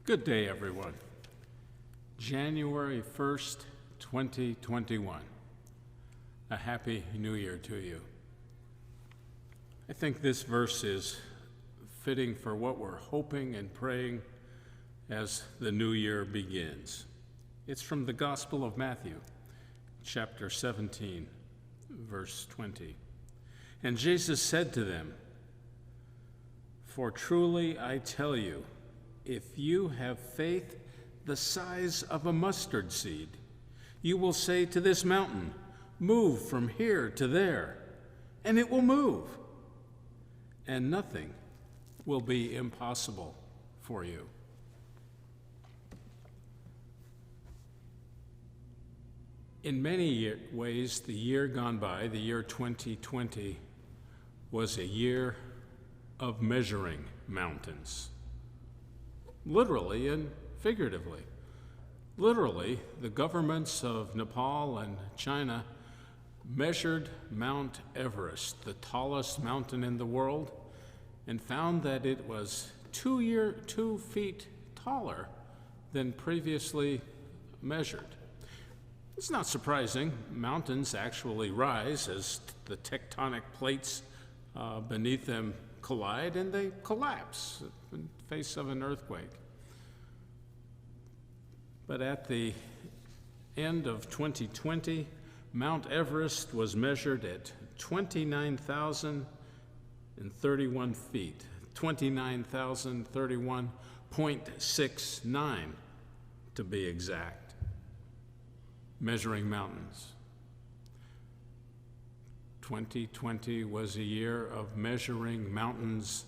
Good day, everyone. January 1st, 2021. A happy new year to you. I think this verse is fitting for what we're hoping and praying as the new year begins. It's from the Gospel of Matthew, chapter 17, verse 20. And Jesus said to them, "For truly I tell you, if you have faith the size of a mustard seed, you will say to this mountain, 'Move from here to there,' and it will move, and nothing will be impossible for you." In many ways, the year gone by, the year 2020, was a year of measuring mountains. Literally and figuratively. Literally, the governments of Nepal and China measured Mount Everest, the tallest mountain in the world, and found that it was 2 feet taller than previously measured. It's not surprising. Mountains actually rise as the tectonic plates beneath them collide, and they collapse in the face of an earthquake. But at the end of 2020, Mount Everest was measured at 29,031 feet, 29,031.69 to be exact, measuring mountains. 2020 was a year of measuring mountains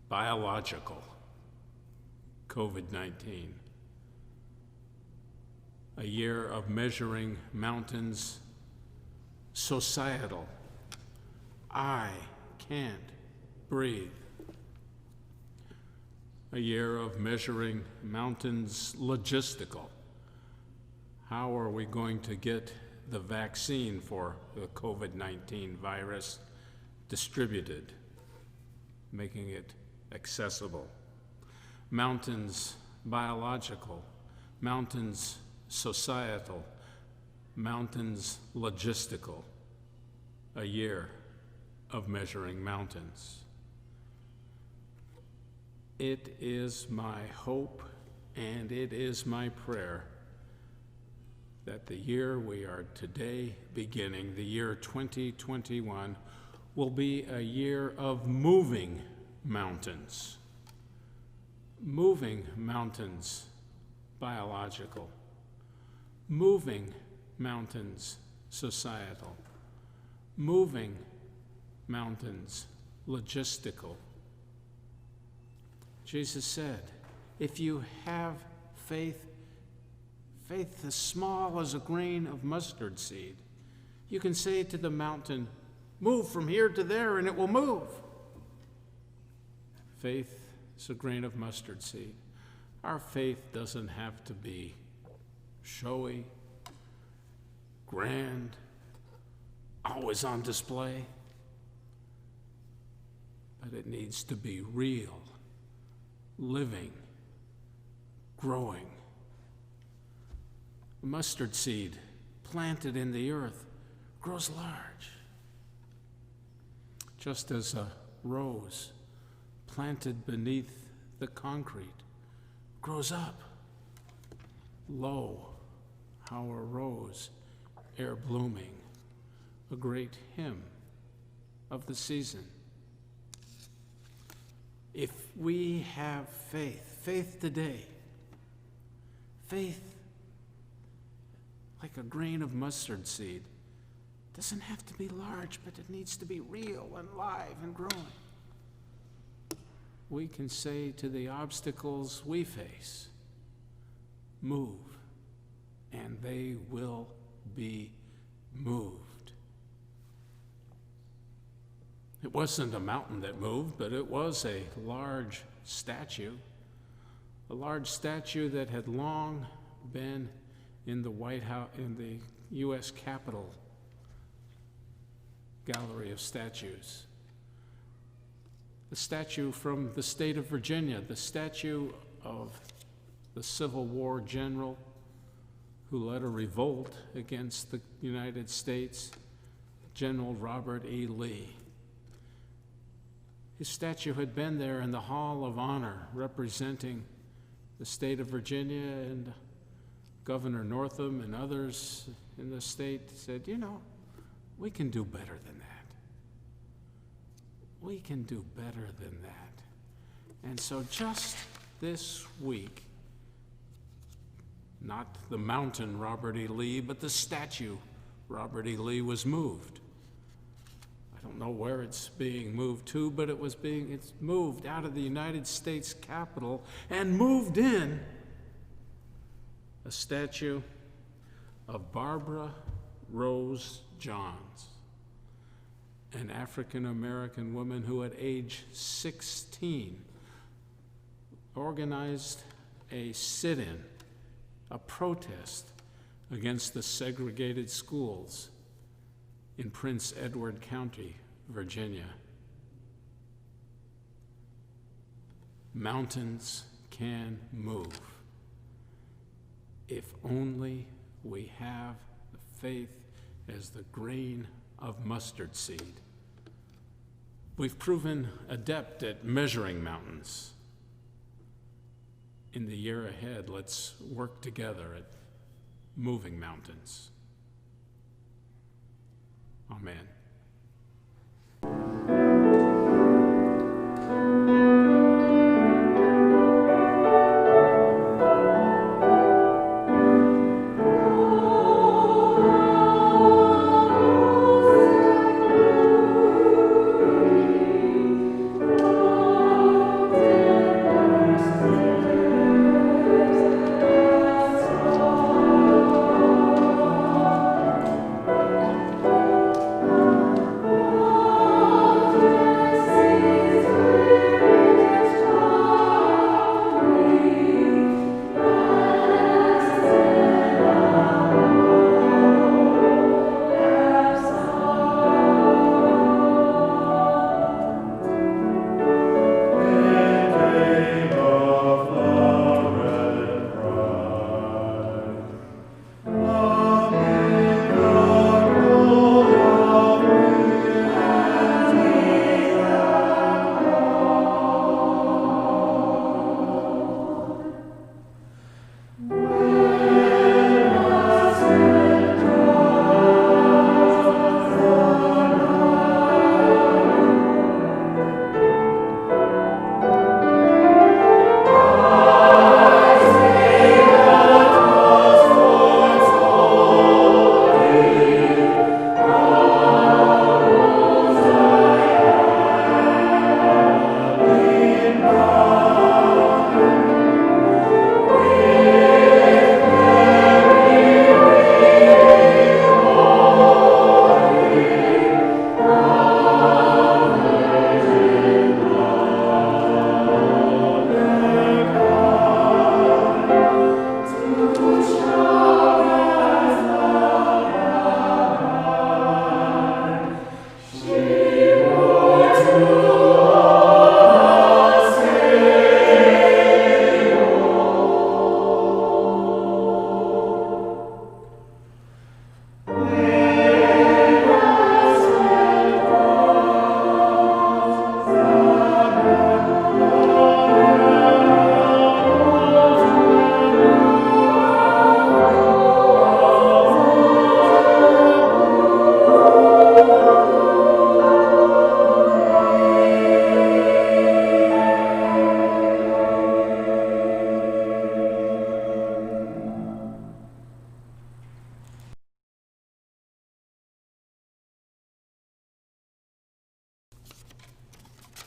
biological, COVID-19. A year of measuring mountains societal. I can't breathe. A year of measuring mountains logistical. How are we going to get the vaccine for the COVID-19 virus distributed, making it accessible? Mountains biological, mountains societal, mountains logistical. A year of measuring mountains. It is my hope and it is my prayer that the year we are today beginning, the year 2021, will be a year of moving mountains. Moving mountains biological. Moving mountains societal. Moving mountains logistical. Jesus said, if you have faith as small as a grain of mustard seed, you can say to the mountain, "Move from here to there," and it will move. Faith is a grain of mustard seed. Our faith doesn't have to be showy, grand, always on display, but it needs to be real, living, growing. A mustard seed planted in the earth grows large, just as a rose planted beneath the concrete grows up. Lo, how a rose ere blooming, a great hymn of the season. If we have faith today, faith like a grain of mustard seed, doesn't have to be large, but it needs to be real and live and growing. We can say to the obstacles we face, "Move," and they will be moved. It wasn't a mountain that moved, but it was a large statue that had long been in the White House, in the U.S. Capitol Gallery of Statues. The statue from the state of Virginia, the statue of the Civil War general who led a revolt against the United States, General Robert E. Lee. His statue had been there in the Hall of Honor representing the state of Virginia, and Governor Northam and others in the state said, we can do better than that. We can do better than that. And so just this week, not the mountain Robert E. Lee, but the statue Robert E. Lee was moved. I don't know where it's being moved to, but it's moved out of the United States Capitol and moved in a statue of Barbara Rose Johns, an African-American woman who at age 16 organized a sit-in, a protest against the segregated schools in Prince Edward County, Virginia. Mountains can move if only we have the faith as the grain of mustard seed. We've proven adept at measuring mountains. In the year ahead, let's work together at moving mountains. Amen.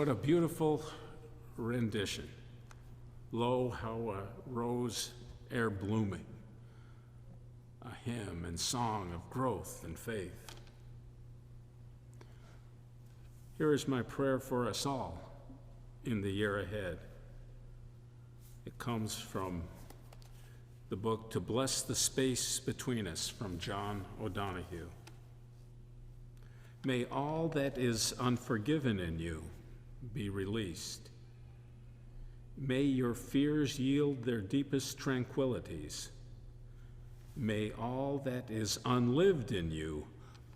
What a beautiful rendition. Lo, how a rose ere blooming, a hymn and song of growth and faith. Here is my prayer for us all in the year ahead. It comes from the book To Bless the Space Between Us from John O'Donohue. May all that is unforgiven in you be released. May your fears yield their deepest tranquilities. May all that is unlived in you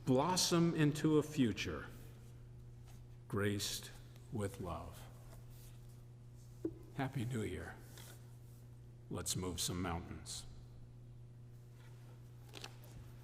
blossom into a future graced with love. Happy New Year. Let's move some mountains.